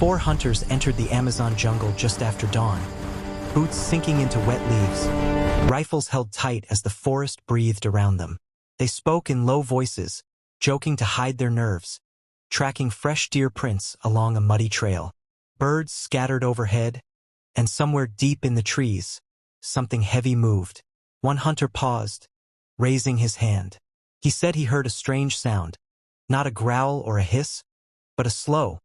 4 hunters entered the Amazon jungle just after dawn, boots sinking into wet leaves, rifles held tight as the forest breathed around them. They spoke in low voices, joking to hide their nerves, tracking fresh deer prints along a muddy trail. Birds scattered overhead, and somewhere deep in the trees, something heavy moved. One hunter paused, raising his hand. He said he heard a strange sound, not a growl or a hiss, but a slow,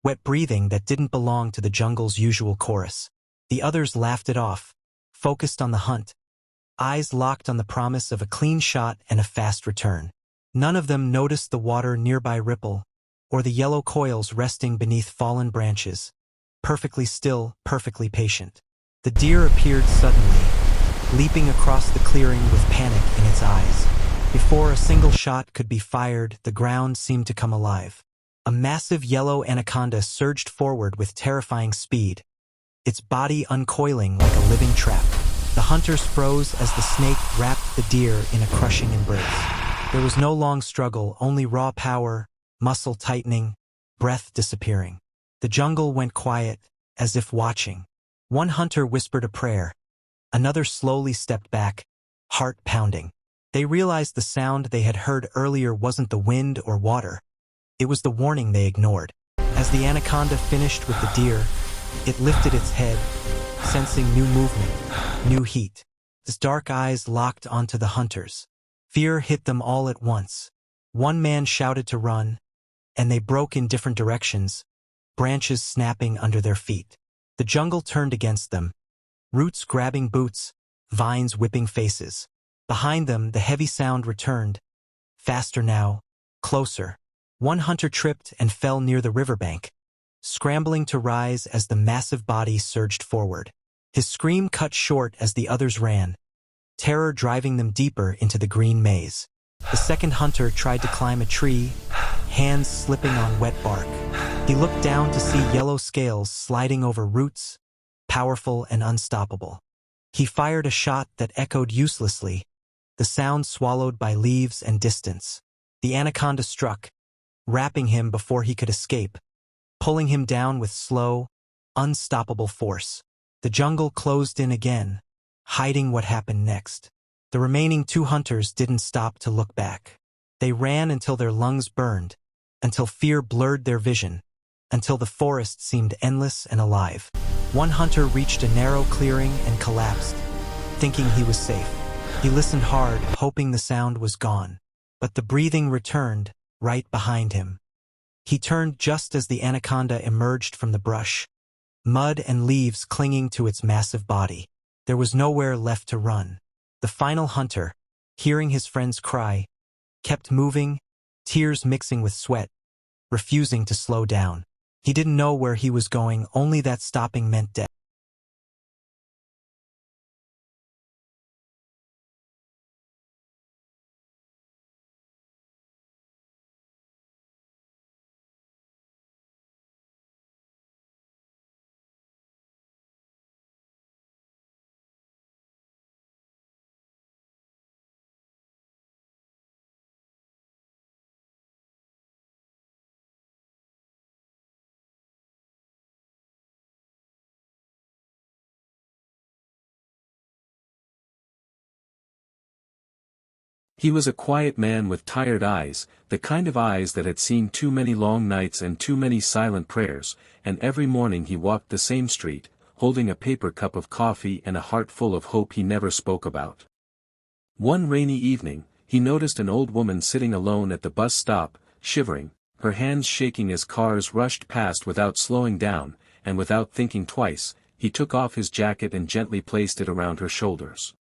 wet breathing that didn't belong to the jungle's usual chorus. The others laughed it off, focused on the hunt, eyes locked on the promise of a clean shot and a fast return. None of them noticed the water nearby ripple, or the yellow coils resting beneath fallen branches. Perfectly still, perfectly patient. The deer appeared suddenly, leaping across the clearing with panic in its eyes. Before a single shot could be fired, the ground seemed to come alive. A massive yellow anaconda surged forward with terrifying speed, its body uncoiling like a living trap. The hunters froze as the snake wrapped the deer in a crushing embrace. There was no long struggle, only raw power, muscle tightening, breath disappearing. The jungle went quiet, as if watching. One hunter whispered a prayer. Another slowly stepped back, heart pounding. They realized the sound they had heard earlier wasn't the wind or water. It was the warning they ignored. As the anaconda finished with the deer, it lifted its head, sensing new movement, new heat. Its dark eyes locked onto the hunters. Fear hit them all at once. One man shouted to run, and they broke in different directions, branches snapping under their feet. The jungle turned against them, roots grabbing boots, vines whipping faces. Behind them, the heavy sound returned, faster now, closer. One hunter tripped and fell near the riverbank, scrambling to rise as the massive body surged forward. His scream cut short as the others ran, terror driving them deeper into the green maze. The second hunter tried to climb a tree, hands slipping on wet bark. He looked down to see yellow scales sliding over roots, powerful and unstoppable. He fired a shot that echoed uselessly, the sound swallowed by leaves and distance. The anaconda struck, wrapping him before he could escape, pulling him down with slow, unstoppable force. The jungle closed in again, hiding what happened next. The remaining 2 hunters didn't stop to look back. They ran until their lungs burned, until fear blurred their vision, until the forest seemed endless and alive. One hunter reached a narrow clearing and collapsed, thinking he was safe. He listened hard, hoping the sound was gone. But the breathing returned, right behind him. He turned just as the anaconda emerged from the brush, mud and leaves clinging to its massive body. There was nowhere left to run. The final hunter, hearing his friend's cry, kept moving, tears mixing with sweat, refusing to slow down. He didn't know where he was going, only that stopping meant death. He was a quiet man with tired eyes, the kind of eyes that had seen too many long nights and too many silent prayers, and every morning he walked the same street, holding a paper cup of coffee and a heart full of hope he never spoke about. One rainy evening, he noticed an old woman sitting alone at the bus stop, shivering, her hands shaking as cars rushed past without slowing down, and without thinking twice, he took off his jacket and gently placed it around her shoulders.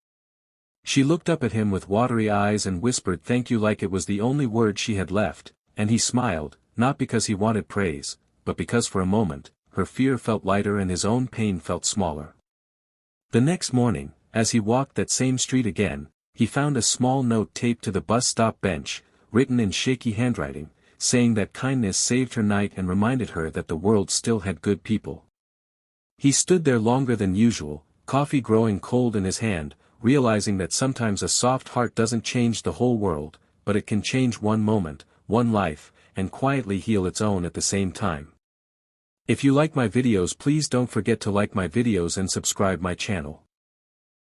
She looked up at him with watery eyes and whispered thank you like it was the only word she had left, and he smiled, not because he wanted praise, but because for a moment, her fear felt lighter and his own pain felt smaller. The next morning, as he walked that same street again, he found a small note taped to the bus stop bench, written in shaky handwriting, saying that kindness saved her night and reminded her that the world still had good people. He stood there longer than usual, coffee growing cold in his hand, realizing that sometimes a soft heart doesn't change the whole world, but it can change one moment, one life, and quietly heal its own at the same time. If you like my videos, please don't forget to like my videos and subscribe my channel.